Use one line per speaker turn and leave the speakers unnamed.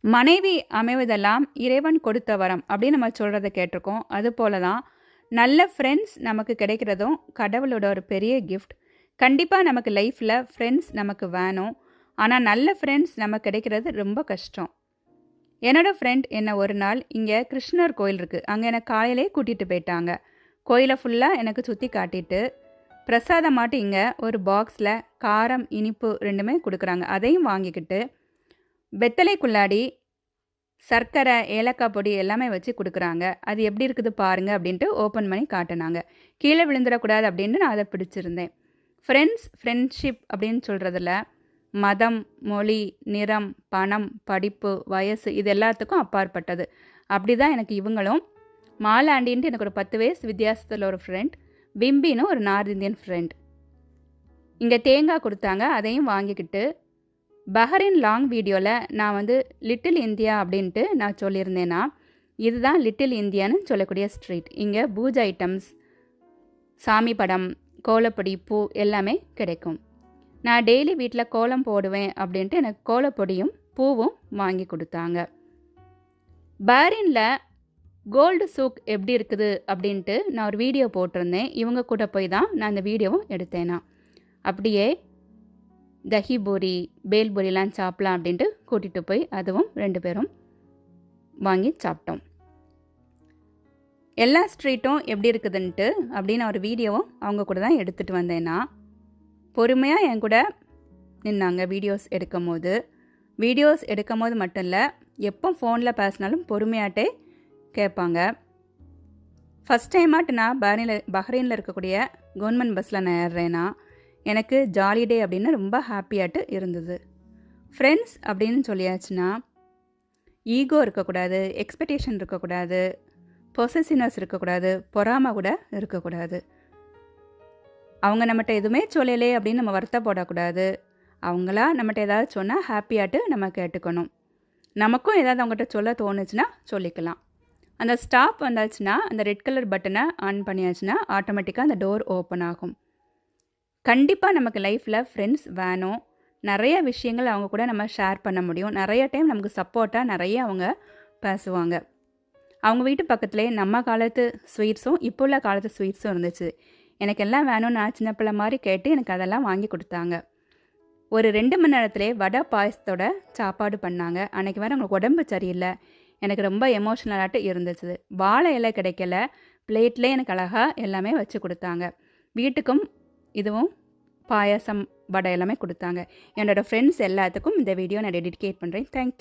மனைவி அமைவதெல்லாம் இறைவன் கொடுத்த வரம் அப்படின்னு நம்ம சொல்கிறத கேட்டிருக்கோம். அதுபோல தான் நல்ல ஃப்ரெண்ட்ஸ் நமக்கு கிடைக்கிறதும் கடவுளோட ஒரு பெரிய கிஃப்ட். கண்டிப்பாக நமக்கு லைஃப்பில் ஃப்ரெண்ட்ஸ் நமக்கு வேணும். ஆனால் நல்ல ஃப்ரெண்ட்ஸ் நமக்கு கிடைக்கிறது ரொம்ப கஷ்டம். என்னோடய ஃப்ரெண்ட் என்னை ஒரு நாள் இங்கே கிருஷ்ணர் கோயில் இருக்குது, அங்கே என்னை காலையிலே கூட்டிகிட்டு போயிட்டாங்க. கோயிலை ஃபுல்லாக எனக்கு சுற்றி காட்டிட்டு பிரசாதமாட்டு இங்கே ஒரு பாக்ஸில் காரம் இனிப்பு ரெண்டுமே கொடுக்குறாங்க. அதையும் வாங்கிக்கிட்டு வெத்தலைக்குள்ளாடி சர்க்கரை ஏலக்காய் பொடி எல்லாமே வச்சு கொடுக்குறாங்க. அது எப்படி இருக்குது பாருங்கள் அப்படின்ட்டு ஓப்பன் பண்ணி காட்டினாங்க. கீழே விழுந்துடக்கூடாது அப்படின்னு நான் அதை பிடிச்சிருந்தேன். ஃப்ரெண்ட்ஷிப் அப்படின்னு சொல்கிறதுல மதம், மொழி, நிறம், பணம், படிப்பு, வயசு இது எல்லாத்துக்கும் அப்பாற்பட்டது. அப்படி தான் எனக்கு இவங்களும். மாலாண்டின்ட்டு எனக்கு ஒரு 10 வயசு வித்தியாசத்தில் ஒரு ஃப்ரெண்ட், பிம்பின்னு ஒரு நார்த் இந்தியன் ஃப்ரெண்ட். இங்கே தேங்காய் கொடுத்தாங்க, அதையும் வாங்கிக்கிட்டு பஹ்ரைன் லாங் வீடியோவில் நான் லிட்டில் இந்தியா அப்படின்ட்டு நான் சொல்லியிருந்தேன்னா, இதுதான் லிட்டில் இந்தியான்னு சொல்லக்கூடிய ஸ்ட்ரீட். இங்கே பூஜை ஐட்டம்ஸ், சாமி படம், கோலப்பொடி, பூ எல்லாமே கிடைக்கும். நான் டெய்லி வீட்டில் கோலம் போடுவேன் அப்படின்ட்டு எனக்கு கோலப்பொடியும் பூவும் வாங்கி கொடுத்தாங்க. பஹ்ரைனில் கோல்டு சூக் எப்படி இருக்குது அப்படின்ட்டு நான் ஒரு வீடியோ போட்டிருந்தேன். இவங்க கூட போய் தான் நான் அந்த வீடியோவும் எடுத்தேனா. அப்படியே தஹி பூரி, பேல் பூரிலாம் சாப்பிட்லாம் அப்படின்ட்டு கூட்டிகிட்டு போய் அதுவும் 2 பேரும் வாங்கி சாப்பிட்டோம். எல்லா ஸ்ட்ரீட்டும் எப்படி இருக்குதுன்ட்டு அப்படின்னு ஒரு வீடியோவும் அவங்க கூட தான் எடுத்துகிட்டு வந்தேன்னா. பொறுமையாக என் கூட நின்னாங்க வீடியோஸ் எடுக்கும் போது மட்டும் இல்லை, எப்போ ஃபோனில் பேசினாலும் பொறுமையாட்டே கேட்பாங்க. ஃபஸ்ட் டைமாட்டு நான் பஹ்ரைனில் இருக்கக்கூடிய கவர்மெண்ட் பஸ்ஸில் நான் ஏறுறேன்னா எனக்கு ஜாலி டே அப்படின்னு ரொம்ப ஹாப்பியாட்டு இருந்தது. ஃப்ரெண்ட்ஸ் அப்படின்னு சொல்லியாச்சுன்னா ஈகோ இருக்கக்கூடாது, எக்ஸ்பெக்டேஷன் இருக்கக்கூடாது, பொசசிவ்னஸ் இருக்கக்கூடாது, பொறாமை கூட இருக்கக்கூடாது. அவங்க நம்மகிட்ட எதுவுமே சொல்லலே அப்படின்னு நம்ம வருத்தப்படக்கூடாது. அவங்களா நம்மகிட்ட ஏதாவது சொன்னால் ஹாப்பியாட்டு நம்ம கேட்டுக்கணும். நமக்கும் ஏதாவது அவங்ககிட்ட சொல்ல தோணுச்சுன்னா சொல்லிக்கலாம். அந்த ஸ்டாப் வந்தாச்சுன்னா அந்த ரெட் கலர் பட்டனை ஆன் பண்ணியாச்சுன்னா ஆட்டோமேட்டிக்காக அந்த டோர் ஓப்பன் ஆகும். கண்டிப்பாக நமக்கு லைஃப்பில் ஃப்ரெண்ட்ஸ் வேணும். நிறைய விஷயங்கள் அவங்க கூட நம்ம ஷேர் பண்ண முடியும். நிறைய டைம் நமக்கு சப்போர்ட்டாக நிறைய அவங்க பேசுவாங்க. அவங்க வீட்டு பக்கத்துலேயே நம்ம காலத்து ஸ்வீட்ஸும் இப்போ உள்ள காலத்து ஸ்வீட்ஸும் இருந்துச்சு. எனக்கு எல்லாம் வேணும்னு நான் சின்ன பிள்ளை மாதிரி கேட்டு எனக்கு அதெல்லாம் வாங்கி கொடுத்தாங்க. ஒரு 2 மணி நேரத்துலேயே வடை பாயசத்தோட சாப்பாடு பண்ணாங்க. அன்றைக்கி வேறு அவங்களுக்கு உடம்பு சரியில்லை. எனக்கு ரொம்ப எமோஷ்னலாட்டு இருந்துச்சு. வாழை இலை கிடைக்கல, பிளேட்லேயே எனக்கு அழகாக எல்லாமே வச்சு கொடுத்தாங்க. வீட்டுக்கும் இதுவும் பாயாசம், வடை எல்லாமே கொடுத்தாங்க. என்னோடய ஃப்ரெண்ட்ஸ் எல்லாத்துக்கும் இந்த வீடியோ நான் டெடிகேட் பண்ணுறேன். தேங்க்யூ.